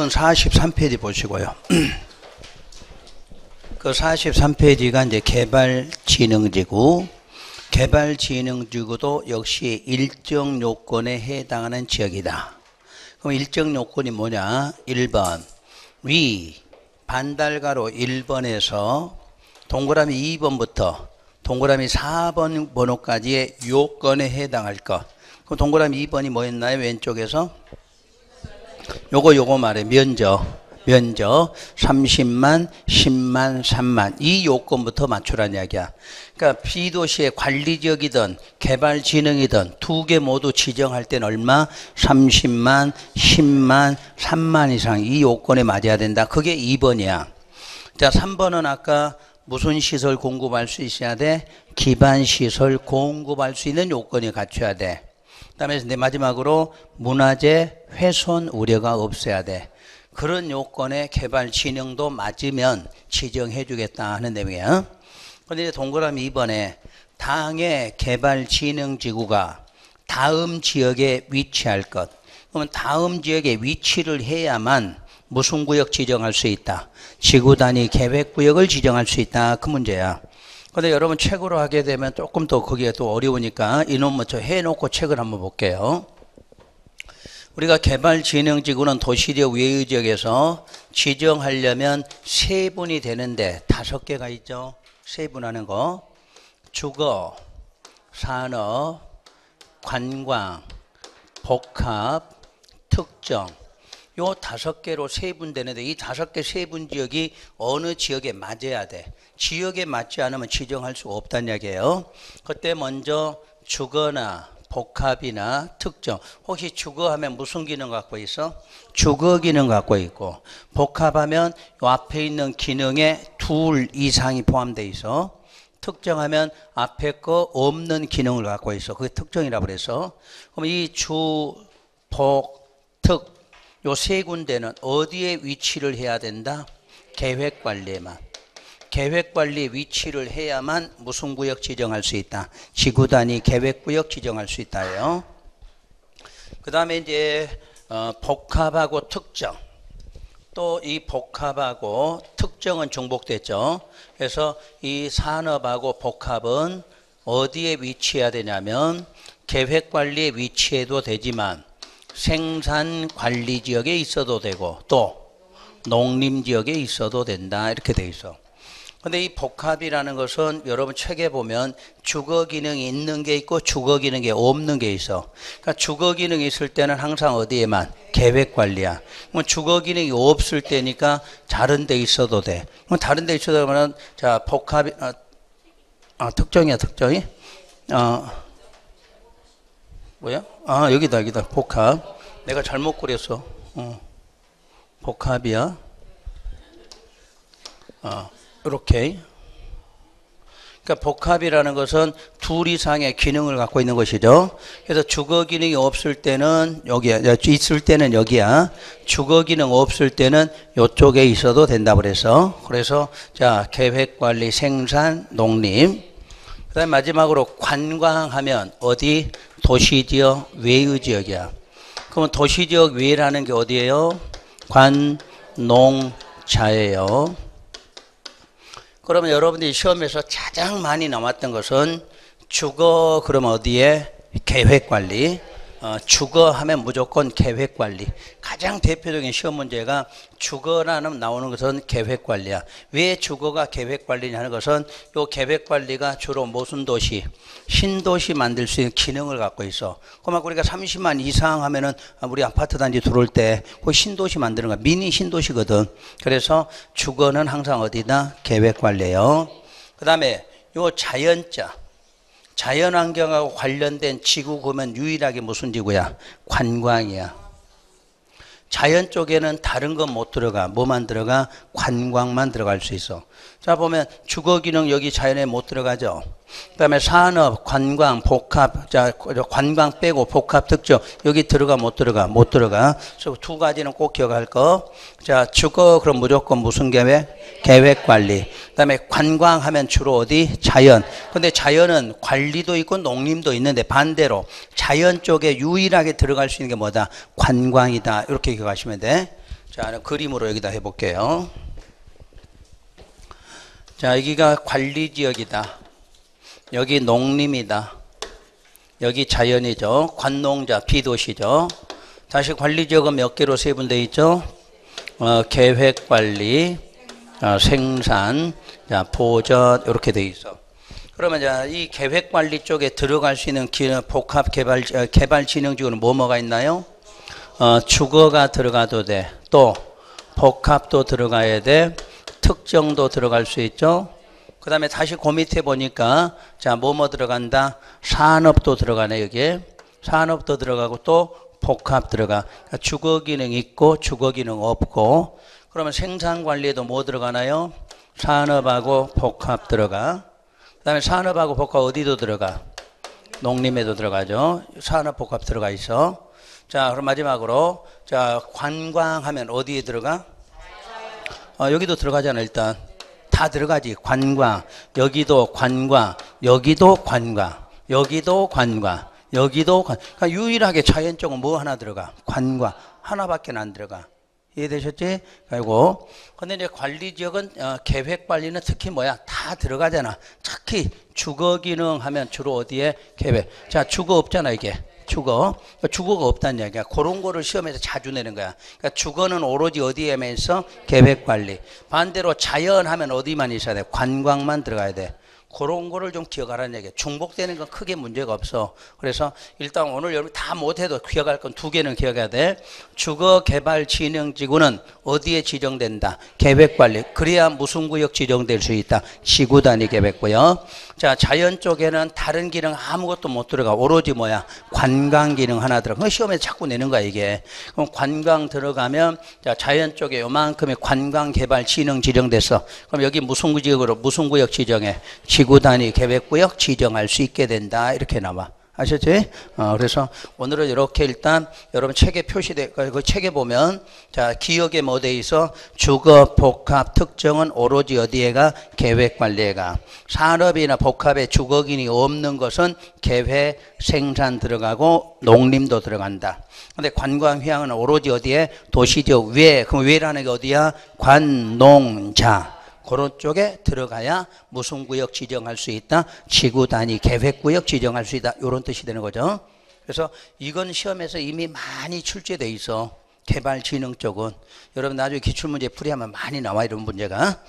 43페이지 보시고요. 그 43페이지가 이제 개발진흥지구. 개발진흥지구도 역시 일정 요건에 해당하는 지역이다. 그럼 일정 요건이 뭐냐? 1번 위 반달가로 1번에서 동그라미 2번부터 동그라미 4번 번호까지의 요건에 해당할 것. 그럼 동그라미 2번이 뭐였나요? 왼쪽에서 요거 말해. 면적 30만 10만 3만 이 요건부터 맞추라는 이야기야. 그러니까 B도시의 관리지역이든 개발진흥이든 두 개 모두 지정할 때는 얼마? 30만 10만 3만 이상 이 요건에 맞아야 된다. 그게 2번이야. 자, 3번은 아까 무슨 시설 공급할 수 있어야 돼? 기반시설 공급할 수 있는 요건이 갖춰야 돼. 그 다음에 마지막으로 문화재 훼손 우려가 없어야 돼. 그런 요건에 개발진흥도 맞으면 지정해 주겠다 하는 내용이야. 그런데 이제 동그라미 2번에 당의 개발진흥지구가 다음 지역에 위치할 것. 그러면 다음 지역에 위치를 해야만 무슨 구역 지정할 수 있다? 지구 단위 계획구역을 지정할 수 있다. 그 문제야. 근데 여러분 책으로 하게 되면 조금 더 거기에 또 어려우니까 이놈 먼저 해놓고 책을 한번 볼게요. 우리가 개발진흥지구는 도시지역 외유지역에서 지정하려면 세분이 되는데 5개가 있죠. 세분하는 거. 주거, 산업, 관광, 복합, 특정. 요 5개로 세분되는데 이 5개 세분지역이 어느 지역에 맞아야 돼. 지역에 맞지 않으면 지정할 수가 없다는 이야기예요. 그때 먼저 주거나 복합이나 특정. 혹시 주거하면 무슨 기능 갖고 있어? 주거 기능 갖고 있고, 복합하면 요 앞에 있는 기능에 2 이상이 포함되어 있어. 특정하면 앞에 거 없는 기능을 갖고 있어. 그게 특정이라고 그래서. 그럼 이 주, 복, 특 요 세 군데는 어디에 위치를 해야 된다? 계획관리에만. 계획관리 위치를 해야만 무슨 구역 지정할 수 있다? 지구단위 계획구역 지정할 수 있다요. 그 다음에 이제 복합하고 특정. 또 이 복합하고 특정은 중복됐죠. 그래서 이 산업하고 복합은 어디에 위치해야 되냐면 계획관리에 위치해도 되지만 생산관리지역에 있어도 되고 또 농림지역에 있어도 된다. 이렇게 돼 있어. 근데 이 복합이라는 것은 여러분 책에 보면 주거 기능이 있는 게 있고 주거 기능이 없는 게 있어. 그러니까 주거 기능이 있을 때는 항상 어디에만? 계획 관리야. 그럼 주거 기능이 없을 때니까 다른 데 있어도 돼. 그럼 다른 데 있어도 되면 자, 복합이 특정이야, 특정이? 뭐야? 여기다. 복합. 내가 잘못 그렸어. 복합이야. 이렇게. 그러니까 복합이라는 것은 2 이상의 기능을 갖고 있는 것이죠. 그래서 주거 기능이 없을 때는 여기야. 있을 때는 여기야. 주거 기능 없을 때는 이쪽에 있어도 된다 그래서. 그래서 자, 계획 관리, 생산, 농림. 그다음에 마지막으로 관광하면 어디? 도시지역 외유지역이야. 그러면 도시지역 외라는 게 어디예요? 관농자예요. 그러면 여러분들이 시험에서 가장 많이 나왔던 것은 주거 그러면 어디에? 계획관리. 주거하면 무조건 계획관리. 가장 대표적인 시험 문제가 주거라는 나오는 것은 계획관리야. 왜 주거가 계획관리냐는 것은 이 계획관리가 주로 무슨 도시? 신도시 만들 수 있는 기능을 갖고 있어. 그러면 우리가 30만 이상 하면은 우리 아파트 단지 들어올 때 그 신도시 만드는 거야. 미니 신도시거든. 그래서 주거는 항상 어디다? 계획관리예요. 그 다음에 요 자연자. 자연환경하고 관련된 지구 보면 유일하게 무슨 지구야? 관광이야. 자연 쪽에는 다른 건 못 들어가. 뭐만 들어가? 관광만 들어갈 수 있어. 자, 보면 주거 기능 여기 자연에 못 들어가죠. 그 다음에 산업, 관광, 복합. 자, 관광 빼고 복합 특정. 여기 들어가 못 들어가? 못 들어가. 그래서 2 가지는 꼭 기억할 거. 자, 주거 그럼 무조건 무슨 계획? 계획 관리. 그 다음에 관광하면 주로 어디? 자연. 근데 자연은 관리도 있고 농림도 있는데 반대로 자연 쪽에 유일하게 들어갈 수 있는 게 뭐다? 관광이다. 이렇게 기억하시면 돼. 자, 그림으로 여기다 해볼게요. 자, 여기가 관리지역이다. 여기 농림이다. 여기 자연이죠. 관농자, 비도시죠. 다시 관리지역은 몇 개로 세분되어 있죠? 계획관리, 생산, 자, 보전 이렇게 되어 있어. 그러면 자, 이 계획관리 쪽에 들어갈 수 있는 개발진흥지구는 뭐가 있나요? 주거가 들어가도 돼. 또 복합도 들어가야 돼. 특정도 들어갈 수 있죠. 그 다음에 다시 그 밑에 보니까 자, 들어간다? 산업도 들어가네. 여기에 산업도 들어가고 또 복합 들어가. 그러니까 주거 기능 있고 주거 기능 없고. 그러면 생산 관리에도 뭐 들어가나요? 산업하고 복합 들어가. 그 다음에 산업하고 복합 어디도 들어가? 농림에도 들어가죠. 산업 복합 들어가 있어. 자, 그럼 마지막으로 자, 관광하면 어디에 들어가? 여기도 들어가잖아. 일단 다 들어가지. 관광, 여기도 관광, 여기도 관광, 여기도 관광, 여기도 관광. 그러니까 유일하게 자연 쪽은 뭐 하나 들어가? 관광 하나밖에 안 들어가. 이해되셨지? 그리고 근데 이제 관리지역은 계획 관리는 특히 뭐야? 다 들어가잖아. 특히 주거 기능 하면 주로 어디에? 계획. 자, 주거 없잖아 이게. 주거. 그러니까 주거가 없다는 얘기야. 그런 거를 시험에서 자주 내는 거야. 그러니까 주거는 오로지 어디에 면서 계획 관리. 반대로 자연 하면 어디만 있어야 돼? 관광만 들어가야 돼. 그런 거를 좀 기억하라는 얘기야. 중복되는 건 크게 문제가 없어. 그래서 일단 오늘 여러분 다 못해도 기억할 건 두 개는 기억해야 돼. 주거개발진흥지구는 어디에 지정된다? 계획관리. 그래야 무슨 구역 지정될 수 있다? 지구단위 계획구역. 자, 자연 쪽에는 다른 기능 아무것도 못 들어가. 오로지 뭐야? 관광 기능 하나 들어가. 그 시험에서 자꾸 내는 거야 이게. 그럼 관광 들어가면 자, 자연 쪽에 요만큼의 관광개발진흥 지정됐어. 그럼 여기 무슨 구역으로 무슨 구역 지정해? 지구단위 계획구역 지정할 수 있게 된다. 이렇게 나와. 아셨지? 그래서 오늘은 이렇게 일단 여러분 책에 표시돼, 그 책에 보면 자, 기억에 뭐 돼 있어? 주거, 복합, 특정은 오로지 어디에가? 계획관리에가. 산업이나 복합에 주거 기능이 없는 것은 계획, 생산 들어가고 농림도 들어간다. 근데 관광 휴양은 오로지 어디에? 도시지역 외. 그럼 외라는 게 어디야? 관농자. 그런 쪽에 들어가야 무슨 구역 지정할 수 있다? 지구 단위 계획구역 지정할 수 있다. 이런 뜻이 되는 거죠. 그래서 이건 시험에서 이미 많이 출제돼 있어. 개발진흥 쪽은. 여러분 나중에 기출문제 풀이하면 많이 나와 이런 문제가.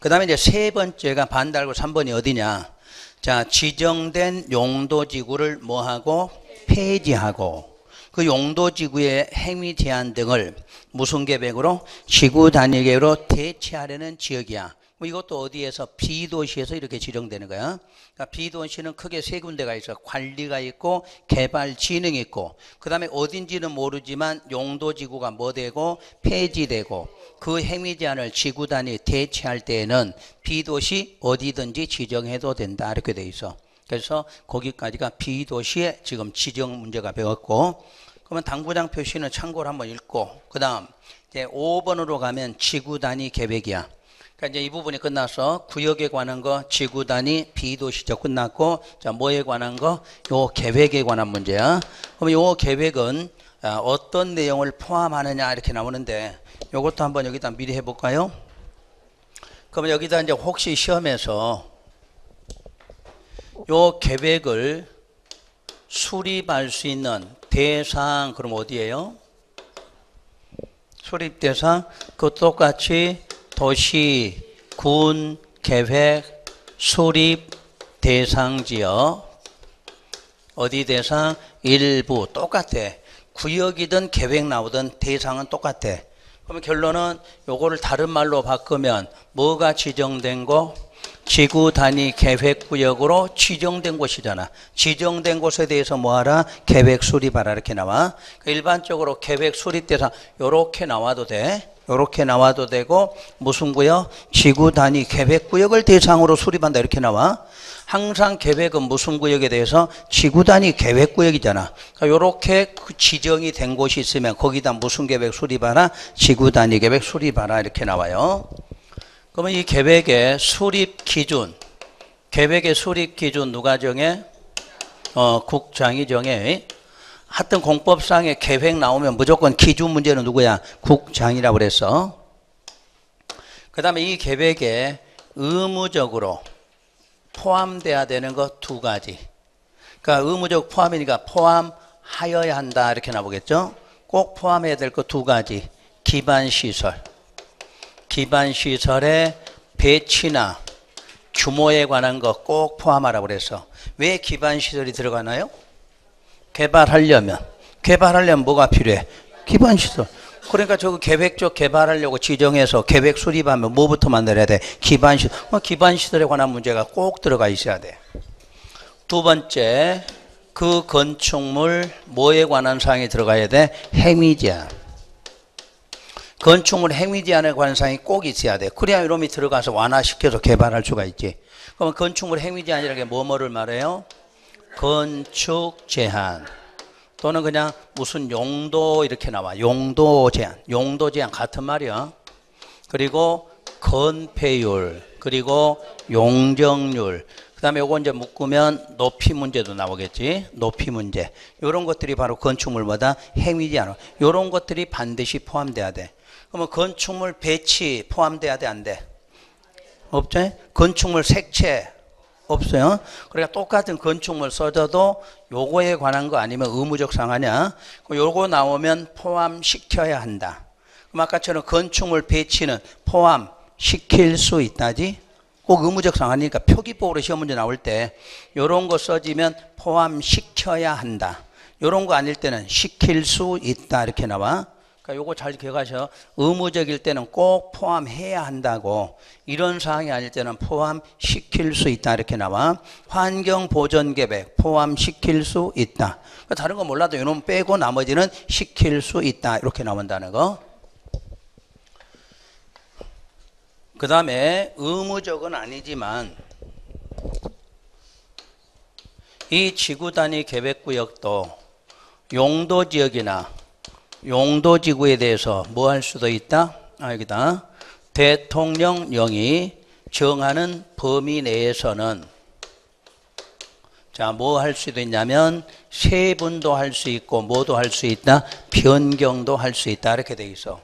그 다음에 이제 세 번째가 반달고 3번이 어디냐. 자, 지정된 용도지구를 뭐하고? 폐지하고. 그 용도지구의 행위 제한 등을 무슨 계획으로? 지구 단위 계획으로 대체하려는 지역이야. 이것도 어디에서? 비도시에서 이렇게 지정되는 거야. 그러니까 비도시는 크게 세 군데가 있어. 관리가 있고 개발 진흥이 있고 그 다음에 어딘지는 모르지만 용도지구가 뭐 되고 폐지되고 그 행위 제한을 지구 단위 대체할 때에는 비도시 어디든지 지정해도 된다. 이렇게 돼 있어. 그래서 거기까지가 비도시의 지금 지정 문제가 배웠고 그러면 당구장 표시는 참고로 한번 읽고 그 다음 이제 5번으로 가면 지구 단위 계획이야. 그러니까 이제 이 부분이 끝나서 구역에 관한 거 지구 단위 비도시적 끝났고 자 뭐에 관한 거? 요 계획에 관한 문제야. 그럼 요 계획은 어떤 내용을 포함하느냐 이렇게 나오는데 요것도 한번 여기다 미리 해볼까요? 그러면 여기다 이제 혹시 시험에서 요 계획을 수립할 수 있는 대상 그럼 어디예요? 수립 대상 그 똑같이 도시, 군, 계획, 수립 대상 지역 어디 대상? 일부 똑같아. 구역이든 계획 나오든 대상은 똑같아. 그러면 결론은 요거를 다른 말로 바꾸면 뭐가 지정된 거? 지구 단위 계획구역으로 지정된 곳이잖아. 지정된 곳에 대해서 뭐하라? 계획 수립하라 이렇게 나와. 일반적으로 계획 수립 대상 요렇게 나와도 돼. 요렇게 나와도 되고 무슨 구역? 지구 단위 계획구역을 대상으로 수립한다 이렇게 나와. 항상 계획은 무슨 구역에 대해서? 지구 단위 계획구역이잖아. 그러니까 요렇게 지정이 된 곳이 있으면 거기다 무슨 계획 수립하라? 지구 단위 계획 수립하라 이렇게 나와요. 그러면 이 계획의 수립 기준, 계획의 수립 기준 누가 정해? 국장이 정해. 하여튼 공법상의 계획 나오면 무조건 기준 문제는 누구야? 국장이라고 그랬어. 그 다음에 이 계획에 의무적으로 포함돼야 되는 거 두 가지. 그러니까 의무적 포함이니까 포함하여야 한다 이렇게 나오겠죠. 꼭 포함해야 될 거 두 가지. 기반시설. 기반시설의 배치나 규모에 관한 거 꼭 포함하라고 그래서. 왜 기반시설이 들어가나요? 개발하려면 뭐가 필요해? 기반시설. 그러니까 저거 계획적 개발하려고 지정해서 계획 수립하면 뭐부터 만들어야 돼? 기반시설. 기반시설에 관한 문제가 꼭 들어가 있어야 돼. 두 번째, 그 건축물 뭐에 관한 사항이 들어가야 돼? 행위제한. 건축물 행위제한에 관한 사항이 꼭 있어야 돼. 그래야 이놈이 들어가서 완화시켜서 개발할 수가 있지. 그러면 건축물 행위제한이라는 게 뭐를 말해요? 건축 제한 또는 그냥 무슨 용도 이렇게 나와. 용도 제한. 용도 제한 같은 말이야. 그리고 건폐율, 그리고 용적률. 그 다음에 요거 이제 묶으면 높이 문제도 나오겠지. 높이 문제. 요런 것들이 바로 건축물마다 행위제한. 요런 것들이 반드시 포함돼야 돼. 그러면 건축물 배치 포함돼야 돼, 안 돼? 없죠? 건축물 색채 없어요. 그러니까 똑같은 건축물 써줘도 요거에 관한 거 아니면 의무적 상하냐? 요거 나오면 포함시켜야 한다. 그럼 아까처럼 건축물 배치는 포함시킬 수 있다지? 꼭 의무적 상하니까 표기법으로 시험 문제 나올 때 요런 거 써지면 포함시켜야 한다. 요런 거 아닐 때는 시킬 수 있다 이렇게 나와. 그러니까 요거 잘 기억하셔. 의무적일 때는 꼭 포함해야 한다고. 이런 사항이 아닐 때는 포함시킬 수 있다 이렇게 나와. 환경보전계획 포함시킬 수 있다. 그러니까 다른 거 몰라도 이놈 빼고 나머지는 시킬 수 있다 이렇게 나온다는 거. 그 다음에 의무적은 아니지만 이 지구단위 계획구역도 용도지역이나 용도지구에 대해서 뭐 할 수도 있다? 여기다. 대통령령이 정하는 범위 내에서는 자, 뭐 할 수도 있냐면 세분도 할 수 있고 뭐도 할 수 있다? 변경도 할 수 있다. 이렇게 돼 있어.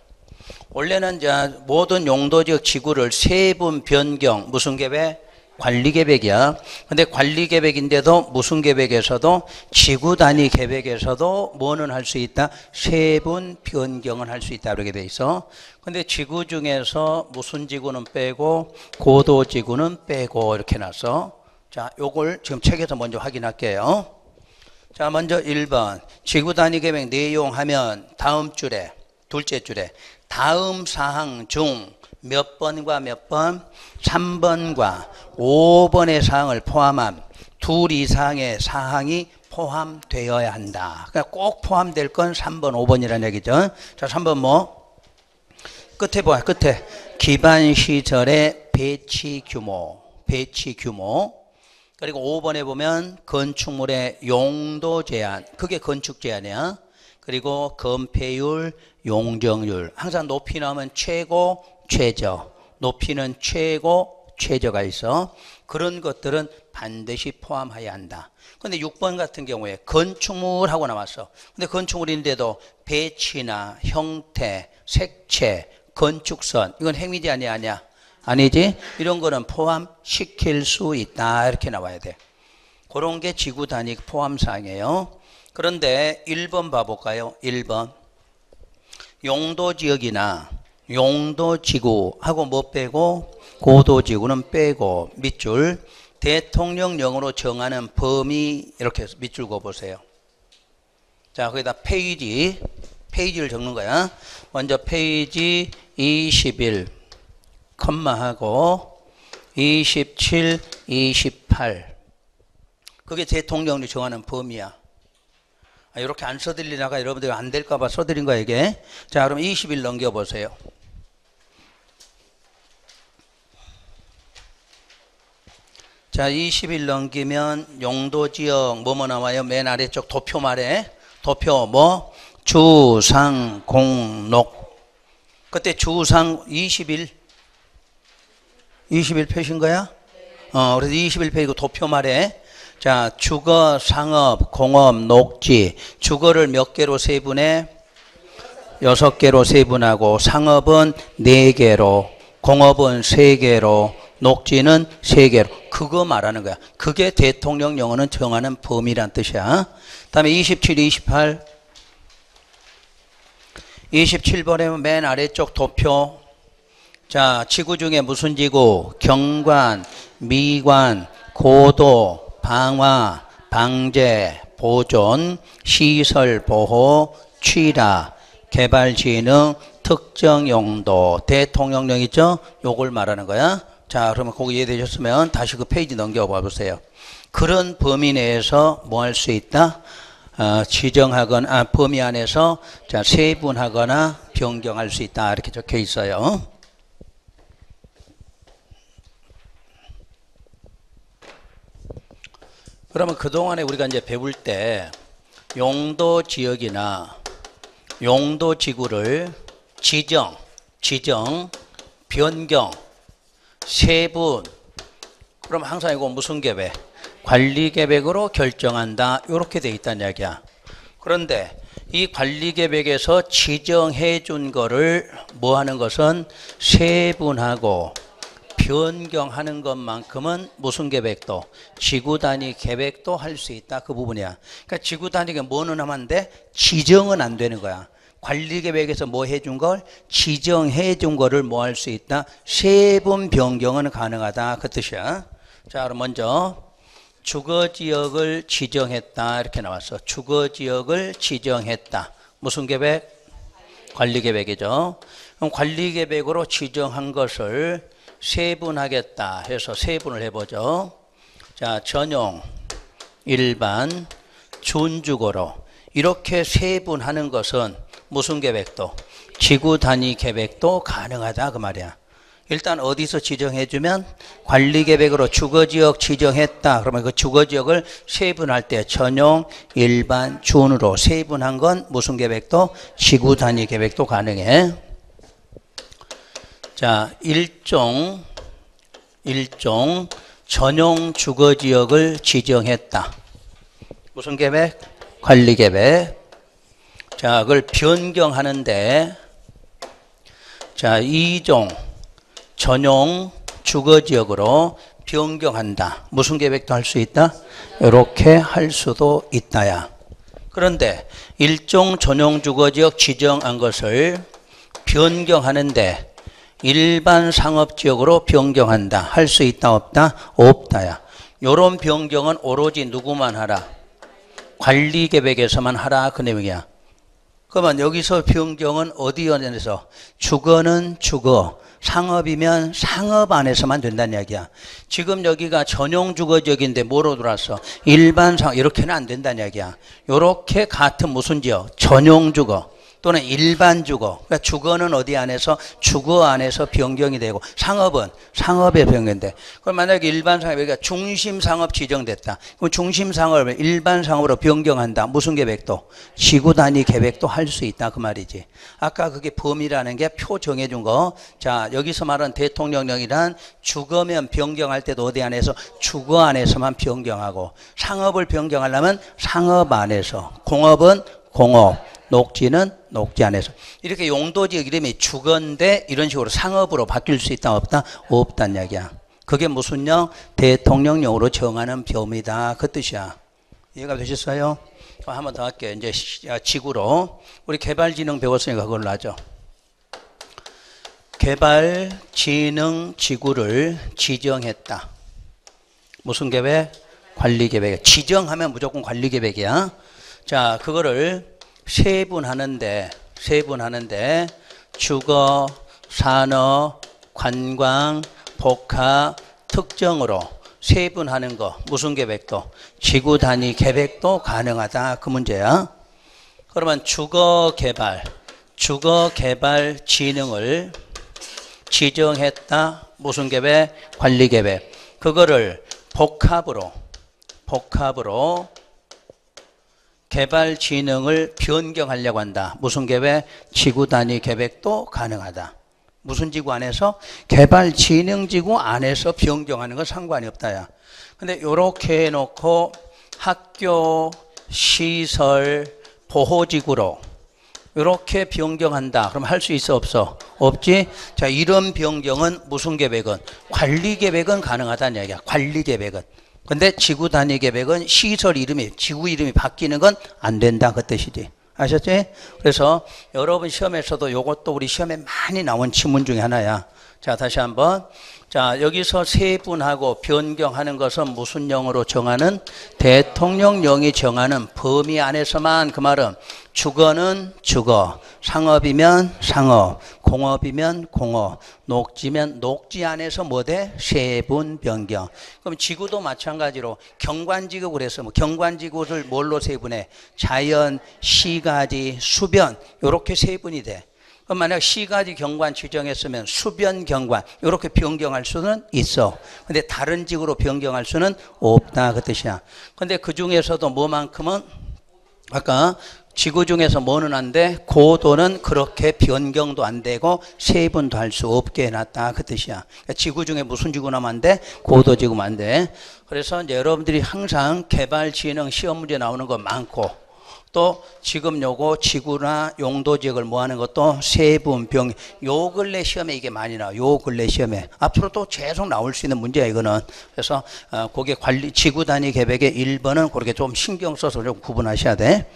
원래는 모든 용도지역 지구를 세분 변경 무슨 계획? 관리계획이야. 근데 관리계획인데도 무슨 계획에서도 지구단위 계획에서도 뭐는 할 수 있다? 세분 변경을 할 수 있다. 이렇게 돼 있어. 근데 지구 중에서 무슨 지구는 빼고 고도지구는 빼고 이렇게 놨어. 자, 요걸 지금 책에서 먼저 확인할게요. 자, 먼저 1번 지구단위 계획 내용 하면 다음 줄에 둘째 줄에 다음 사항 중 몇 번과 몇 번? 3번과 5번의 사항을 포함한 둘 이상의 사항이 포함되어야 한다. 그러니까 꼭 포함될 건 3번, 5번이라는 얘기죠. 자, 3번 뭐? 끝에 봐, 끝에. 기반시설의 배치 규모. 그리고 5번에 보면 건축물의 용도 제한. 그게 건축 제한이야. 그리고 건폐율, 용적률. 항상 높이 나오면 최고, 최저. 높이는 최고, 최저가 있어. 그런 것들은 반드시 포함해야 한다. 근데 6번 같은 경우에 건축물하고 나왔어. 근데 건축물인데도 배치나 형태, 색채, 건축선 이건 행위제한이 아니야? 아니지? 이런 거는 포함시킬 수 있다. 이렇게 나와야 돼. 그런 게 지구 단위 포함사항이에요. 그런데 1번 봐볼까요? 1번. 용도지역이나 용도지구하고 뭐 빼고 고도지구는 빼고 밑줄 대통령령으로 정하는 범위 이렇게 해서 밑줄 그어보세요. 자, 거기다 페이지를 적는 거야. 먼저 페이지 21 컴마하고 27, 28 그게 대통령이 정하는 범위야. 이렇게 안 써드리다가 여러분들 안 될까봐 써드린 거야 이게. 자, 그럼 20일 넘겨보세요. 자, 20일 넘기면 용도지역 뭐뭐 나와요? 맨 아래쪽 도표 말에 도표 뭐? 주상 공록. 그때 주상 20일 표시인 거야? 그래서 20일 표시고 도표 말에 자, 주거, 상업, 공업, 녹지. 주거를 몇 개로 세분해? 6개로 세분하고, 상업은 4개로, 공업은 3개로, 녹지는 3개로. 그거 말하는 거야. 그게 대통령령은 정하는 범위란 뜻이야. 다음에 27, 28. 27번에 맨 아래쪽 도표. 자, 지구 중에 무슨 지구? 경관, 미관, 고도, 방화, 방제, 보존, 시설 보호, 취라, 개발 진흥, 특정 용도, 대통령령 있죠? 요걸 말하는 거야. 자, 그러면 거기 이해되셨으면 다시 그 페이지 넘겨봐 보세요. 그런 범위 내에서 뭐 할 수 있다? 지정하거나, 범위 안에서 자, 세분하거나 변경할 수 있다. 이렇게 적혀 있어요. 그러면 그동안에 우리가 이제 배울 때 용도 지역이나 용도 지구를 지정, 변경, 세분. 그럼 항상 이거 무슨 계획? 관리 계획으로 결정한다. 이렇게 돼 있다는 이야기야. 그런데 이 관리 계획에서 지정해 준 거를 뭐 하는 것은 세분하고 변경하는 것만큼은 무슨 계획도? 지구 단위 계획도 할 수 있다. 그 부분이야. 그러니까 지구 단위가 뭐는 하면 안 돼? 지정은 안 되는 거야. 관리 계획에서 뭐 해준 걸? 지정해 준 거를 뭐 할 수 있다? 세분 변경은 가능하다. 그 뜻이야. 자, 그럼 먼저 주거지역을 지정했다. 이렇게 나왔어. 주거지역을 지정했다. 무슨 계획? 관리 계획이죠. 그럼 관리 계획으로 지정한 것을 세분하겠다 해서 세분을 해보죠. 자, 전용, 일반, 준주거로 이렇게 세분하는 것은 무슨 계획도? 지구 단위 계획도 가능하다 그 말이야. 일단 어디서 지정해주면 관리 계획으로 주거지역 지정했다. 그러면 그 주거지역을 세분할 때 전용, 일반, 준으로 세분한 건 무슨 계획도? 지구 단위 계획도 가능해. 자, 일종 전용 주거지역을 지정했다. 무슨 계획? 관리 계획. 자, 그걸 변경하는데, 자, 2종 전용 주거지역으로 변경한다. 무슨 계획도 할 수 있다? 이렇게 할 수도 있다야. 그런데 1종 전용 주거지역 지정한 것을 변경하는데 일반 상업지역으로 변경한다. 할 수 있다 없다? 없다야. 요런 변경은 오로지 누구만 하라? 관리계획에서만 하라. 그 내용이야. 그러면 여기서 변경은 어디 안에서? 주거는 주거, 상업이면 상업 안에서만 된다는 이야기야. 지금 여기가 전용 주거지역인데 뭐로 들어왔어? 일반 상업. 이렇게는 안 된다는 이야기야. 요렇게 같은 무슨 지역? 전용 주거 또는 일반 주거. 그러니까 주거는 어디 안에서? 주거 안에서 변경이 되고, 상업은 상업에 변경돼. 그럼 만약에 일반 상업, 여기가 중심 상업 지정됐다. 그럼 중심 상업을 일반 상업으로 변경한다. 무슨 계획도? 지구 단위 계획도 할 수 있다. 그 말이지. 아까 그게 범위라는 게 표 정해준 거. 자, 여기서 말하는 대통령령이란 주거면 변경할 때도 어디 안에서? 주거 안에서만 변경하고, 상업을 변경하려면 상업 안에서, 공업은 공업, 녹지는 녹지 안에서. 이렇게 용도지역 이름이 주거인데 이런 식으로 상업으로 바뀔 수 있다 없다? 없다는 이야기야. 그게 무슨요? 대통령령으로 정하는 범위다. 그 뜻이야. 이해가 되셨어요? 한 번 더 할게요. 이제 지구로. 우리 개발진흥 배웠으니까 그걸로 하죠. 개발진흥 지구를 지정했다. 무슨 계획? 관리계획. 지정하면 무조건 관리계획이야. 자, 그거를 세분하는데 주거, 산업, 관광, 복합, 특정으로 세분하는 거. 무슨 계획도? 지구 단위 계획도 가능하다. 그 문제야. 그러면 주거 개발 진흥을 지정했다. 무슨 계획? 관리 계획. 그거를 복합으로 개발 진흥을 변경하려고 한다. 무슨 계획? 지구 단위 계획도 가능하다. 무슨 지구 안에서? 개발진흥지구 안에서 변경하는 건 상관이 없다야. 근데 요렇게 해놓고 학교, 시설, 보호지구로 이렇게 변경한다. 그럼 할 수 있어 없어? 없지? 자, 이런 변경은 무슨 계획은? 관리 계획은 가능하다는 이야기야. 관리 계획은. 근데 지구 단위 계획은 시설 이름이, 지구 이름이 바뀌는 건 안 된다. 그 뜻이지. 아셨지? 그래서 여러분 시험에서도 요것도 우리 시험에 많이 나온 지문 중에 하나야. 자, 다시 한번. 자, 여기서 세분하고 변경하는 것은 무슨 영으로 정하는? 대통령령이 정하는 범위 안에서만. 그 말은 주거는 주거, 상업이면 상업, 공업이면 공업, 녹지면 녹지 안에서 뭐 돼? 세분 변경. 그럼 지구도 마찬가지로 경관지구 그래서 뭐 경관지구를 뭘로 세분해? 자연, 시가지, 수변 이렇게 세분이 돼. 그럼 만약 시가지 경관 지정했으면 수변 경관 이렇게 변경할 수는 있어. 근데 다른 지구로 변경할 수는 없다 그 뜻이야. 근데 그 중에서도 뭐만큼은 아까 지구 중에서 뭐는 안 돼? 고도는 그렇게 변경도 안 되고 세분도 할 수 없게 해놨다 그 뜻이야. 그러니까 지구 중에 무슨 지구나면 안 돼? 고도 지구만 안 돼. 그래서 이제 여러분들이 항상 개발진흥 시험 문제 나오는 거 많고 또 지금 요거 지구나 용도지역을 뭐 하는 것도 세분 병, 요 근래 시험에 이게 많이 나와. 요 근래 시험에 앞으로 또 계속 나올 수 있는 문제야 이거는. 그래서 그게 관리 지구 단위 계획의 1번은 그렇게 좀 신경 써서 좀 구분하셔야 돼.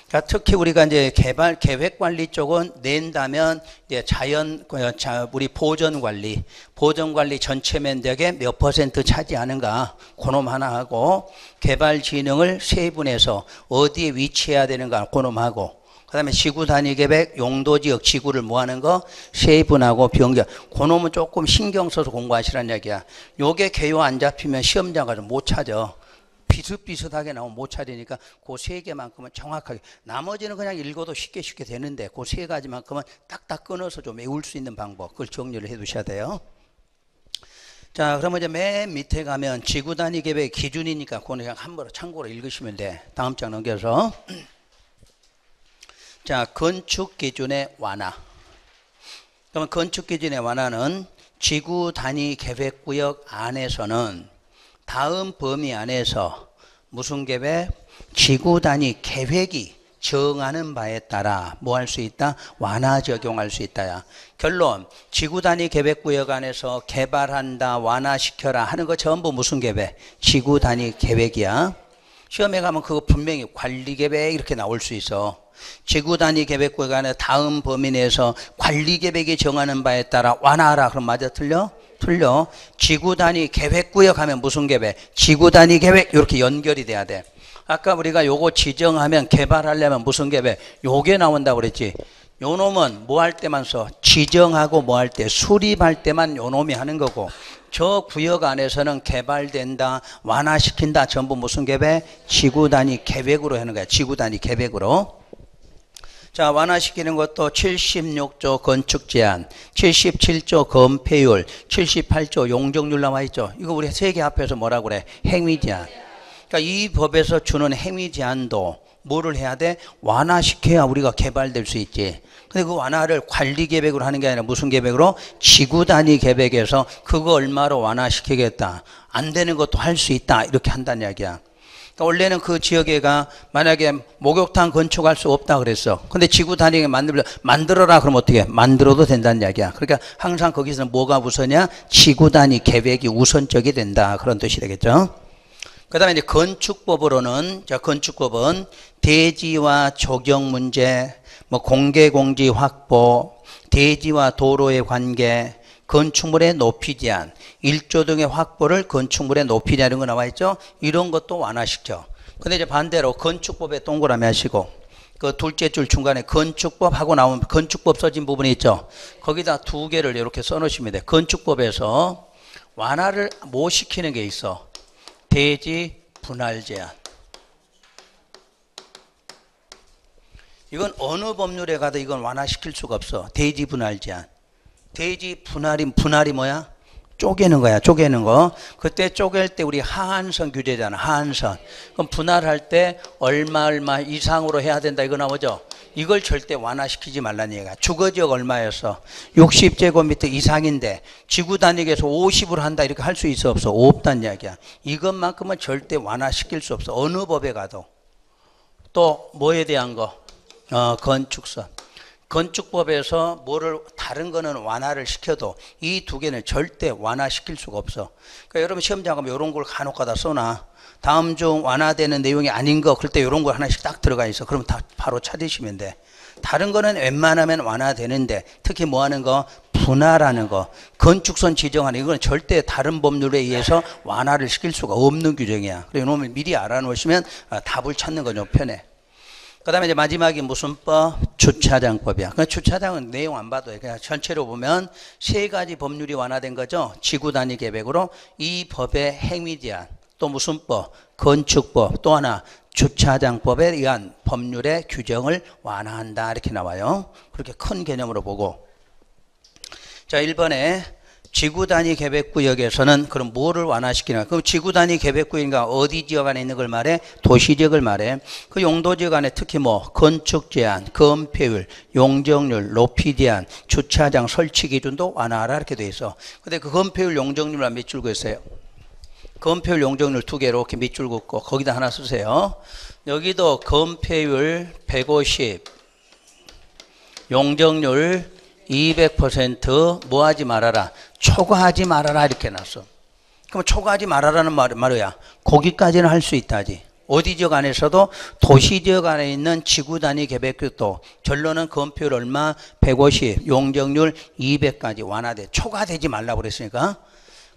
그러니까 특히 우리가 이제 개발 계획 관리 쪽은 낸다면 이제 우리 보전 관리 전체 면적의 몇 % 차지하는가 그놈 하나 하고 개발 진흥을 세분해서 어디에 위치해야 되는가 그놈 하고 그다음에 지구 단위 계획 용도 지역 지구를 뭐 하는 거 세분하고 변경 그놈은 조금 신경 써서 공부하시라는 얘기야. 요게 개요 안 잡히면 시험장가 좀 못 찾아. 비슷비슷하게 나오면 못 찾으니까 그 세 개만큼은 정확하게 나머지는 그냥 읽어도 쉽게 되는데 그 세 가지만큼은 딱딱 끊어서 좀 외울 수 있는 방법 그걸 정리를 해 두셔야 돼요. 자, 그러면 이제 맨 밑에 가면 지구 단위 계획 기준이니까 그거는 그냥 한번 참고로 읽으시면 돼. 다음 장 넘겨서 자, 건축 기준의 완화. 그러면 건축 기준의 완화는 지구 단위 계획 구역 안에서는 다음 범위 안에서 무슨 계획? 지구 단위 계획이 정하는 바에 따라 뭐 할 수 있다? 완화 적용할 수 있다야. 결론, 지구 단위 계획 구역 안에서 개발한다, 완화시켜라 하는 거 전부 무슨 계획? 지구 단위 계획이야. 시험에 가면 그거 분명히 관리 계획 이렇게 나올 수 있어. 지구 단위 계획 구역 안에 다음 범위 내에서 관리 계획이 정하는 바에 따라 완화하라. 그럼 맞아 틀려? 틀려. 지구 단위 계획 구역 하면 무슨 계획? 지구 단위 계획 이렇게 연결이 돼야 돼. 아까 우리가 요거 지정하면 개발하려면 무슨 계획? 요게 나온다고 그랬지. 요 놈은 뭐 할 때만 써? 지정하고 뭐 할 때? 수립할 때만 요 놈이 하는 거고 저 구역 안에서는 개발된다, 완화시킨다 전부 무슨 계획? 지구 단위 계획으로 하는 거야. 지구 단위 계획으로. 자, 완화시키는 것도 76조 건축 제한, 77조 건폐율, 78조 용적률 나와 있죠. 이거 우리 세계 합해서 뭐라고 그래? 행위 제한. 그러니까 이 법에서 주는 행위 제한도 뭐를 해야 돼? 완화시켜야 우리가 개발될 수 있지. 근데 그 완화를 관리 계획으로 하는 게 아니라 무슨 계획으로? 지구 단위 계획에서 그거 얼마로 완화시키겠다. 안 되는 것도 할 수 있다. 이렇게 한다는 이야기야. 그러니까 원래는 그 지역에가 만약에 목욕탕 건축할 수 없다 그랬어. 근데 지구 단위에 만들어라 그러면 어떻게? 만들어도 된다는 이야기야. 그러니까 항상 거기서는 뭐가 우선이야? 지구 단위 계획이 우선적이 된다. 그런 뜻이 되겠죠. 그 다음에 이제 건축법으로는, 자, 건축법은 대지와 조경 문제, 뭐 공개공지 확보, 대지와 도로의 관계, 건축물의 높이 제한, 1조 등의 확보를 건축물의 높이 제한 이런 거 나와 있죠? 이런 것도 완화시켜. 근데 이제 반대로 건축법에 동그라미 하시고, 그 둘째 줄 중간에 건축법 하고 나오면 건축법 써진 부분이 있죠? 거기다 두 개를 이렇게 써 놓으시면 돼. 건축법에서 완화를 못 시키는 게 있어. 대지 분할 제한. 이건 어느 법률에 가도 이건 완화시킬 수가 없어. 대지 분할 제한. 대지 분할이 뭐야? 쪼개는 거야. 쪼개는 거. 그때 쪼갤 때 우리 하한선 규제잖아. 하한선. 그럼 분할할 때 얼마 이상으로 해야 된다. 이거 나오죠? 이걸 절대 완화시키지 말라는 얘기야. 주거지역 얼마였어? 60제곱미터 이상인데 지구 단위에서 50으로 한다 이렇게 할 수 있어 없어? 없단 이야기야. 이것만큼은 절대 완화시킬 수 없어. 어느 법에 가도. 또 뭐에 대한 거? 건축선. 건축법에서 뭐를 다른 거는 완화를 시켜도 이 두 개는 절대 완화시킬 수가 없어. 그러니까 여러분 시험장 가면 이런 걸 간혹 가다 써놔. 다음 중 완화되는 내용이 아닌 거 그럴 때 이런 거 하나씩 딱 들어가 있어. 그럼 다 바로 찾으시면 돼. 다른 거는 웬만하면 완화되는데 특히 뭐 하는 거? 분할하는 거. 건축선 지정하는 이건 절대 다른 법률에 의해서 완화를 시킬 수가 없는 규정이야. 그래서 이놈을 미리 알아놓으시면 답을 찾는 거 좀 편해. 그 다음에 이제 마지막이 무슨 법? 주차장법이야. 그 주차장은 내용 안 봐도 돼. 그냥 전체로 보면 세 가지 법률이 완화된 거죠. 지구 단위 계획으로 이 법의 행위 제한. 또 무슨 법? 건축법. 또 하나 주차장법에 의한 법률의 규정을 완화한다. 이렇게 나와요. 그렇게 큰 개념으로 보고. 자, 1번에 지구 단위 계획구역에서는 그럼 뭐를 완화시키나? 그럼 지구 단위 계획구역인가 어디 지역 안에 있는 걸 말해? 도시 지역을 말해. 그 용도 지역 안에 특히 뭐 건축 제한, 건폐율, 용적률, 높이 제한, 주차장 설치 기준도 완화하라 이렇게 돼 있어. 근데 그 건폐율, 용적률만 밑줄 그었어요. 건폐율, 용적률 두 개로 이렇게 밑줄 긋고 거기다 하나 쓰세요. 여기도 건폐율 150, 용적률 200% 뭐 하지 말아라? 초과하지 말아라 이렇게 놨어. 그럼 초과하지 말아라는 말이야. 거기까지는 할 수 있다지. 어디 지역 안에서도 도시 지역 안에 있는 지구 단위 계획도 결론은 건폐율 얼마? 150, 용적률 200까지 완화돼. 초과되지 말라고 그랬으니까.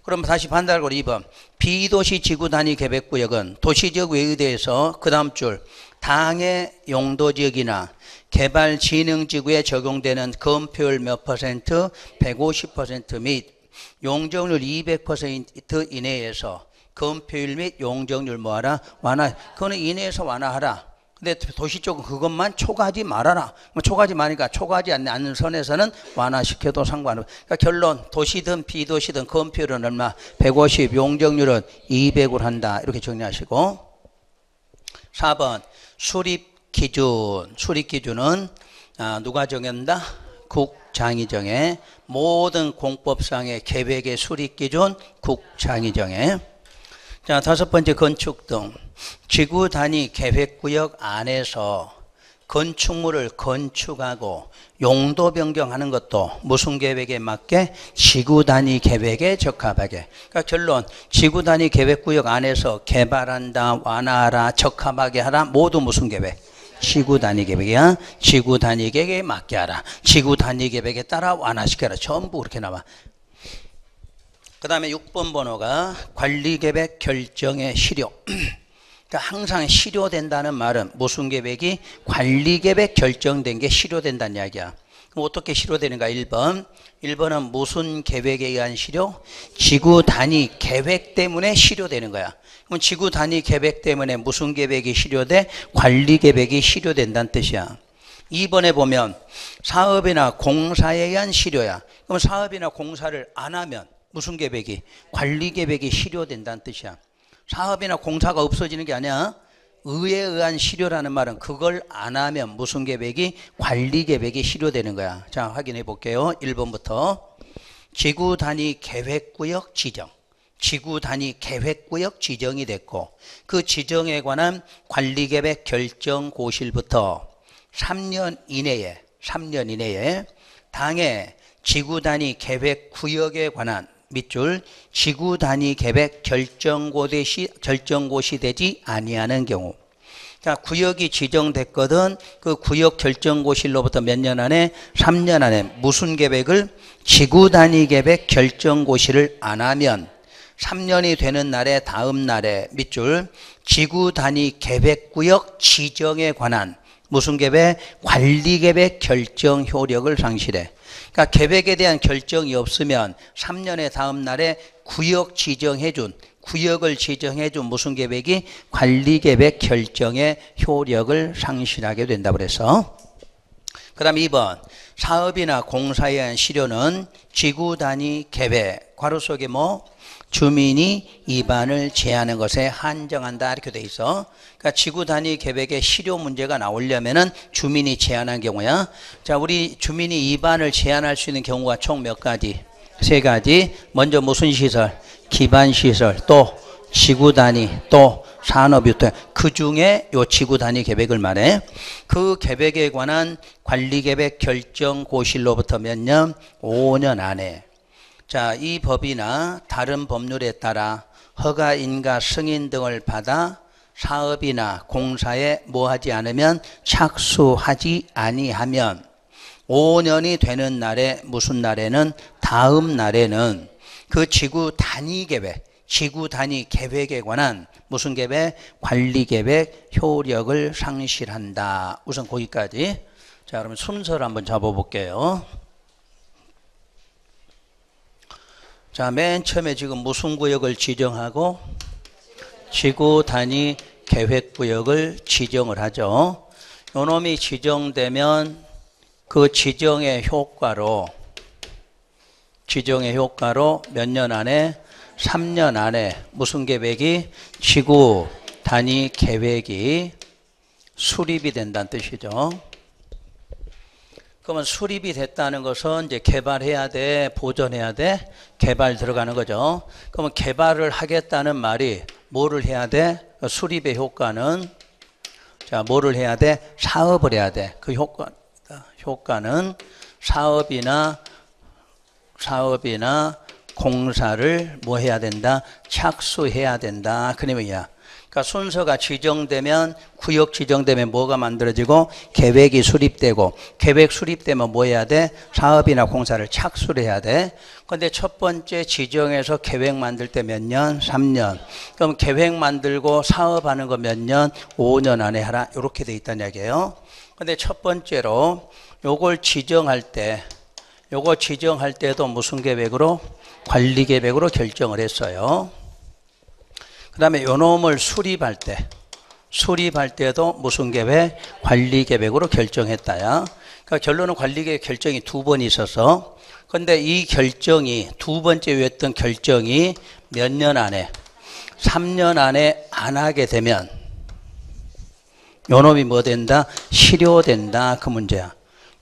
그럼 다시 반대로 2번. 비도시 지구 단위 계획구역은 도시지역 외에 대해서 그 다음 줄 당해 용도지역이나 개발진흥지구에 적용되는 건폐율 몇 퍼센트? 150% 및 용적률 200% 이내에서 건폐율 및 용적률 뭐하라? 완화. 그거는 이내에서 완화하라. 근데 도시 쪽은 그것만 초과하지 말아라. 초과하지 마니까 초과하지 않는 선에서는 완화시켜도 상관없어. 그러니까 결론 도시든 비도시든 건폐율은 얼마? 150, 용적률은 200으로 한다. 이렇게 정리하시고 4번 수립기준. 수립기준은 누가 정한다? 국장이 정해. 모든 공법상의 계획의 수립기준 국장이 정해. 자, 5번째 건축 등 지구 단위 계획구역 안에서 건축물을 건축하고 용도 변경하는 것도 무슨 계획에 맞게? 지구 단위 계획에 적합하게. 그러니까 결론 지구 단위 계획구역 안에서 개발한다, 완화하라, 적합하게 하라. 모두 무슨 계획? 지구 단위 계획이야. 지구 단위 계획에 맞게 하라. 지구 단위 계획에 따라 완화시켜라. 전부 그렇게 나와. 그 다음에 6번 번호가 관리계획 결정의 실효. 그러니까 항상 실효된다는 말은 무슨 계획이? 관리계획 결정된 게 실효된다는 이야기야. 그럼 어떻게 실효되는가? 1번. 1번은 무슨 계획에 의한 실효? 지구 단위 계획 때문에 실효되는 거야. 그럼 지구 단위 계획 때문에 무슨 계획이 실효돼? 관리계획이 실효된다는 뜻이야. 2번에 보면 사업이나 공사에 의한 실효야. 그럼 사업이나 공사를 안 하면 무슨 계획이? 관리계획이 실효된다는 뜻이야. 사업이나 공사가 없어지는 게 아니야. 의에 의한 실효라는 말은 그걸 안 하면 무슨 계획이? 관리계획이 실효되는 거야. 자, 확인해 볼게요. 1번부터 지구 단위 계획구역 지정. 지구 단위 계획구역 지정이 됐고 그 지정에 관한 관리계획 결정 고실부터 3년 이내에 당해 지구 단위 계획구역에 관한 밑줄 지구 단위 계획 결정고시 되지 아니하는 경우. 자, 구역이 지정됐거든. 그 구역 결정고시로부터 몇 년 안에? 3년 안에 무슨 계획을? 지구 단위 계획 결정고시를 안 하면 3년이 되는 날에 다음 날에 밑줄 지구 단위 계획구역 지정에 관한 무슨 계획? 관리계획 결정 효력을 상실해. 그러니까 계획에 대한 결정이 없으면 3년의 다음 날에 구역을 지정해준 무슨 계획이? 관리계획 결정의 효력을 상실하게 된다고 그래서 그 다음 2번 사업이나 공사에 의한 실효는 지구 단위 계획 괄호 속에 뭐 주민이 입안을 제하는 것에 한정한다 이렇게 돼 있어. 그러니까 지구 단위 계획에 실효 문제가 나오려면은 주민이 제한한 경우야. 자, 우리 주민이 입안을 제한할 수 있는 경우가 총 몇 가지? 3가지. 먼저 무슨 시설? 기반 시설, 또 지구 단위, 또 산업 유통. 그 중에 요 지구 단위 계획을 말해. 그 계획에 관한 관리 계획 결정 고시로부터 몇 년? 5년 안에. 자, 이 법이나 다른 법률에 따라 허가, 인가, 승인 등을 받아 사업이나 공사에 뭐 하지 않으면 착수하지 아니하면 5년이 되는 날에 무슨 날에는 다음 날에는 그 지구 단위 계획, 지구 단위 계획에 관한 무슨 계획? 관리 계획 효력을 상실한다. 우선 거기까지. 자, 그러면 순서를 한번 잡아볼게요. 자, 맨 처음에 지금 무슨 구역을 지정하고 지구 단위 계획 구역을 지정을 하죠. 요 놈이 지정되면 그 지정의 효과로 몇 년 안에 3년 안에 무슨 계획이 지구 단위 계획이 수립이 된다는 뜻이죠. 그러면 수립이 됐다는 것은 이제 개발해야 돼, 보존해야 돼? 개발 들어가는 거죠. 그러면 개발을 하겠다는 말이 뭐를 해야 돼? 수립의 효과는 자, 뭐를 해야 돼? 사업을 해야 돼. 그 효과는 사업이나 공사를 뭐 해야 된다? 착수해야 된다. 그 의미야. 그러니까 순서가 지정되면 구역 지정되면 뭐가 만들어지고 계획이 수립되고 계획 수립되면 뭐 해야 돼? 사업이나 공사를 착수를 해야 돼. 그런데 첫 번째 지정해서 계획 만들 때 몇 년? 3년. 그럼 계획 만들고 사업하는 거 몇 년? 5년 안에 하라. 이렇게 돼 있다는 얘기예요. 그런데 첫 번째로 요걸 지정할 때도 무슨 계획으로? 관리 계획으로 결정을 했어요. 그 다음에 요 놈을 수립할 때도 무슨 계획? 관리 계획으로 결정했다야. 그러니까 결론은 관리 계획 결정이 2번 있어서 근데 이 결정이 두 번째 했던 결정이 몇 년 안에 3년 안에 안 하게 되면 요 놈이 뭐 된다? 실효된다. 그 문제야.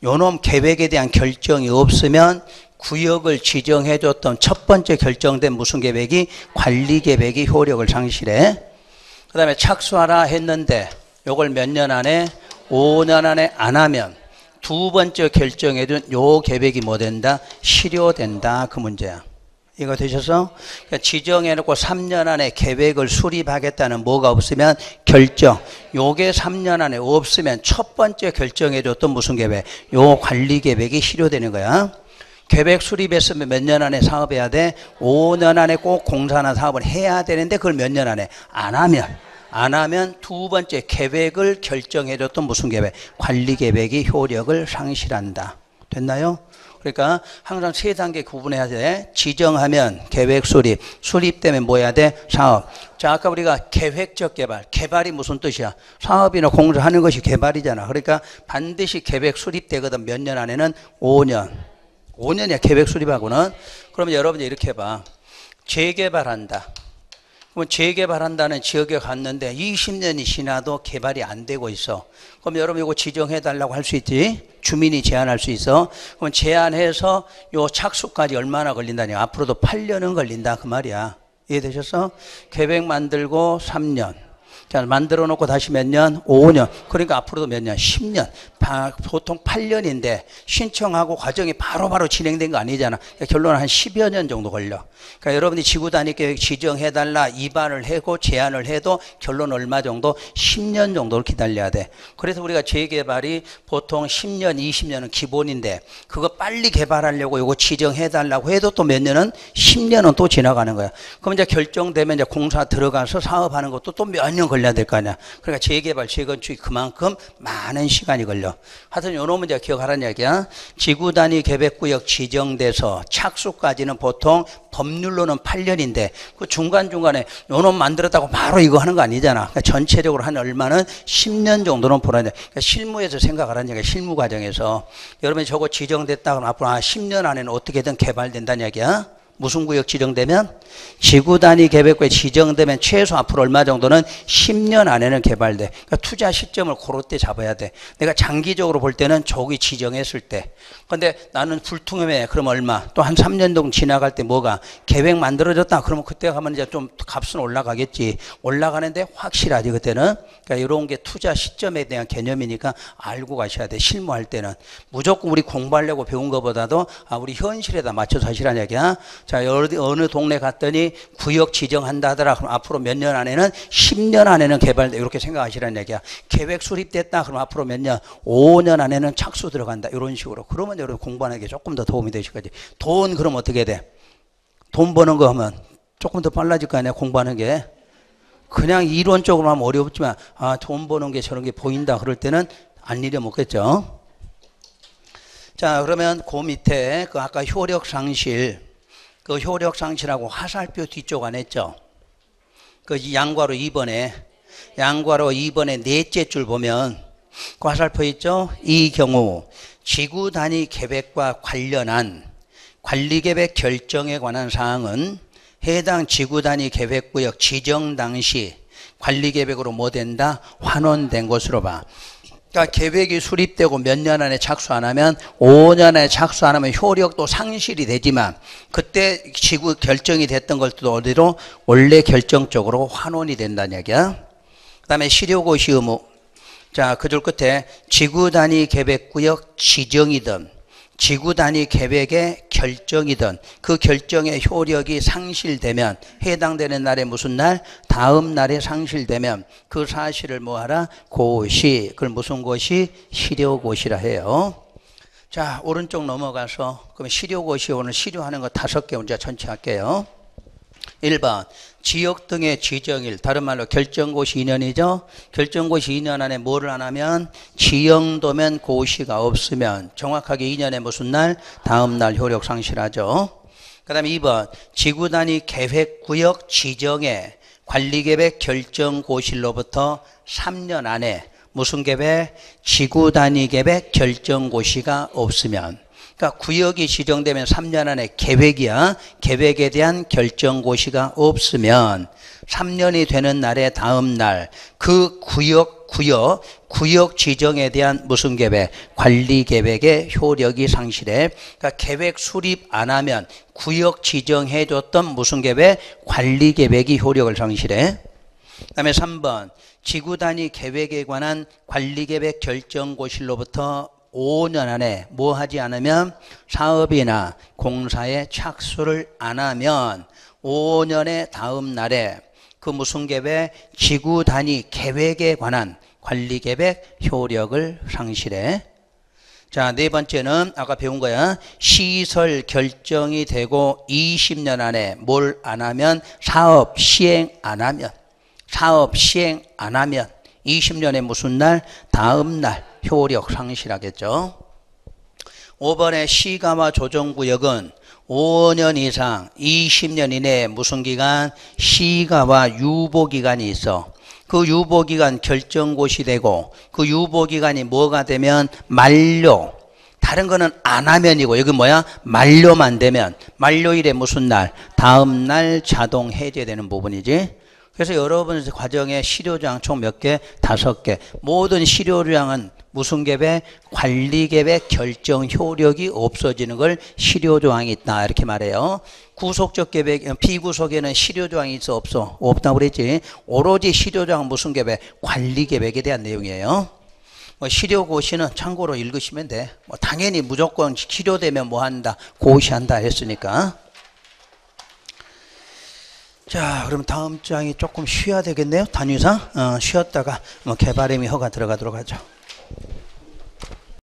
요 놈 계획에 대한 결정이 없으면 구역을 지정해줬던 첫 번째 결정된 무슨 계획이? 관리 계획이 효력을 상실해. 그 다음에 착수하라 했는데 요걸 몇 년 안에? 5년 안에 안 하면 두 번째 결정해둔 요 계획이 뭐 된다? 실효된다. 그 문제야. 이거 되셔서 그러니까 지정해놓고 3년 안에 계획을 수립하겠다는 뭐가 없으면 결정. 요게 3년 안에 없으면 첫 번째 결정해줬던 무슨 계획? 요 관리 계획이 실효되는 거야. 계획 수립했으면 몇 년 안에 사업해야 돼? 5년 안에 꼭 공사나 사업을 해야 되는데 그걸 몇 년 안에 안 하면 두 번째 계획을 결정해줬던 무슨 계획? 관리 계획이 효력을 상실한다. 됐나요? 그러니까 항상 3단계 구분해야 돼. 지정하면 계획 수립, 수립되면 뭐 해야 돼? 사업. 자, 아까 우리가 계획적 개발, 개발이 무슨 뜻이야? 사업이나 공사하는 것이 개발이잖아. 그러니까 반드시 계획 수립되거든. 몇 년 안에는? 5년이야 계획 수립하고는. 그러면 여러분이 이렇게 해봐. 재개발한다. 그럼 재개발한다는 지역에 갔는데 20년이 지나도 개발이 안 되고 있어. 그럼 여러분 이거 지정해달라고 할 수 있지? 주민이 제한할 수 있어. 그럼 제한해서 요 착수까지 얼마나 걸린다니? 앞으로도 8년은 걸린다 그 말이야. 이해되셨어? 계획 만들고 3년. 자, 만들어 놓고 다시 몇 년? 5년. 그러니까 앞으로도 몇 년? 10년. 보통 8년인데 신청하고 과정이 바로바로 진행된 거 아니잖아. 그러니까 결론은 한 10여 년 정도 걸려. 그러니까 여러분이 지구 단위 계획 지정해달라 입안을 하고 제안을 해도 결론 얼마 정도? 10년 정도를 기다려야 돼. 그래서 우리가 재개발이 보통 10년, 20년은 기본인데 그거 빨리 개발하려고 이거 지정해달라고 해도 또 몇 년은? 10년은 또 지나가는 거야. 그럼 이제 결정되면 이제 공사 들어가서 사업하는 것도 또 몇 년 걸려. 관리해야 될 거 아니야. 그러니까 재개발, 재건축이 그만큼 많은 시간이 걸려. 하여튼 요런 문제 기억하라는 얘기야. 지구 단위 계획구역 지정돼서 착수까지는 보통 법률로는 8년인데 그 중간중간에 요놈 만들었다고 바로 이거 하는 거 아니잖아. 그러니까 전체적으로 한 얼마는 10년 정도는 보라는 얘기야. 그러니까 실무에서 생각하라는 얘기야. 실무 과정에서. 여러분이 저거 지정됐다 그러면 앞으로 한 10년 안에는 어떻게든 개발된다는 얘기야. 무슨 구역 지정되면? 지구 단위 계획구역 지정되면 최소 앞으로 얼마 정도는 10년 안에는 개발돼. 그러니까 투자 시점을 그럴 때 잡아야 돼. 내가 장기적으로 볼 때는 저기 지정했을 때. 근데 나는 불투명해. 그럼 얼마? 또 한 3년 정도 지나갈 때 뭐가? 계획 만들어졌다. 그러면 그때 가면 이제 좀 값은 올라가겠지. 올라가는데 확실하지 그때는. 그러니까 이런 게 투자 시점에 대한 개념이니까 알고 가셔야 돼. 실무할 때는. 무조건 우리 공부하려고 배운 것보다도 우리 현실에다 맞춰서 하시라는 얘기야. 자, 어느 동네 갔더니 구역 지정한다 하더라. 그럼 앞으로 몇 년 안에는 10년 안에는 개발돼. 이렇게 생각하시라는 얘기야. 계획 수립됐다. 그럼 앞으로 몇 년? 5년 안에는 착수 들어간다. 이런 식으로. 그러면 여러분 공부하는 게 조금 더 도움이 되실 거지. 돈 그럼 어떻게 돼? 돈 버는 거 하면 조금 더 빨라질 거 아니야. 공부하는 게. 그냥 이론적으로 하면 어렵지만 돈 버는 게 저런 게 보인다. 그럴 때는 안 잊어먹겠죠. 자, 그러면 그 밑에 그 아까 효력 상실 그 효력 상실하고 화살표 뒤쪽 안 했죠? 그 양괄호 2번에 넷째 줄 보면 그 화살표 있죠? 이 경우 지구 단위 계획과 관련한 관리계획 결정에 관한 사항은 해당 지구 단위 계획구역 지정 당시 관리계획으로 뭐 된다? 환원된 것으로 봐. 그러니까 계획이 수립되고 몇 년 안에 착수 안 하면 5년 안에 착수 안 하면 효력도 상실이 되지만 그때 지구 결정이 됐던 것도 어디로 원래 결정적으로 환원이 된다는 얘기야. 그 다음에 실효고시 의무. 자, 그 줄 끝에 지구 단위 계획구역 지정이든 지구 단위 계획의 결정이든 그 결정의 효력이 상실되면 해당되는 날에 무슨 날? 다음 날에 상실되면 그 사실을 뭐하라? 고시. 그걸 무슨 고시? 실효고시라 해요. 자, 오른쪽 넘어가서 그럼 실효고시 오늘 실효하는 거 5개 문제 전체 할게요. 1번 지역 등의 지정일, 다른 말로 결정고시 2년이죠. 결정고시 2년 안에 뭐를 안 하면 지형도면 고시가 없으면 정확하게 2년에 무슨 날? 다음 날 효력 상실하죠. 그 다음에 2번 지구 단위 계획구역 지정에 관리계획 결정고시로부터 3년 안에 무슨 계획? 지구 단위 계획 결정고시가 없으면. 그러니까 구역이 지정되면 3년 안에 계획이야. 계획에 대한 결정고시가 없으면 3년이 되는 날의 다음 날 그 구역 지정에 대한 무슨 계획? 관리계획의 효력이 상실해. 그러니까 계획 수립 안 하면 구역 지정해줬던 무슨 계획? 관리계획이 효력을 상실해. 그 다음에 3번 지구 단위 계획에 관한 관리계획 결정고시로부터 5년 안에 뭐 하지 않으면 사업이나 공사에 착수를 안 하면 5년의 다음 날에 그 무슨 계획? 지구 단위 계획에 관한 관리계획 효력을 상실해. 자, 네 번째는 아까 배운 거야. 시설 결정이 되고 20년 안에 뭘 안 하면 사업 시행 안 하면 20년에 무슨 날? 다음 날 효력 상실하겠죠. 5번의 시가와 조정구역은 5년 이상 20년 이내에 무슨 기간? 시가와 유보기간이 있어. 그 유보기간 결정고시 되고 그 유보기간이 뭐가 되면 만료. 다른 거는 안 하면이고 여기 뭐야? 만료만 되면 만료일에 무슨 날? 다음 날 자동 해제되는 부분이지. 그래서 여러분 과정에 실효조항 총 몇 개? 5개. 모든 실효조항은 무슨 계획? 관리계획 결정 효력이 없어지는 걸 실효조항이 있다 이렇게 말해요. 구속적 계획, 비구속에는 실효조항이 있어 없어? 없다고 그랬지. 오로지 실효조항은 무슨 계획? 관리계획에 대한 내용이에요. 실효고시는 참고로 읽으시면 돼. 당연히 무조건 실효되면 뭐 한다? 고시한다 했으니까. 자, 그럼 다음 장이 조금 쉬어야 되겠네요. 단위상 쉬었다가 개발임이 허가 들어가도록 하죠.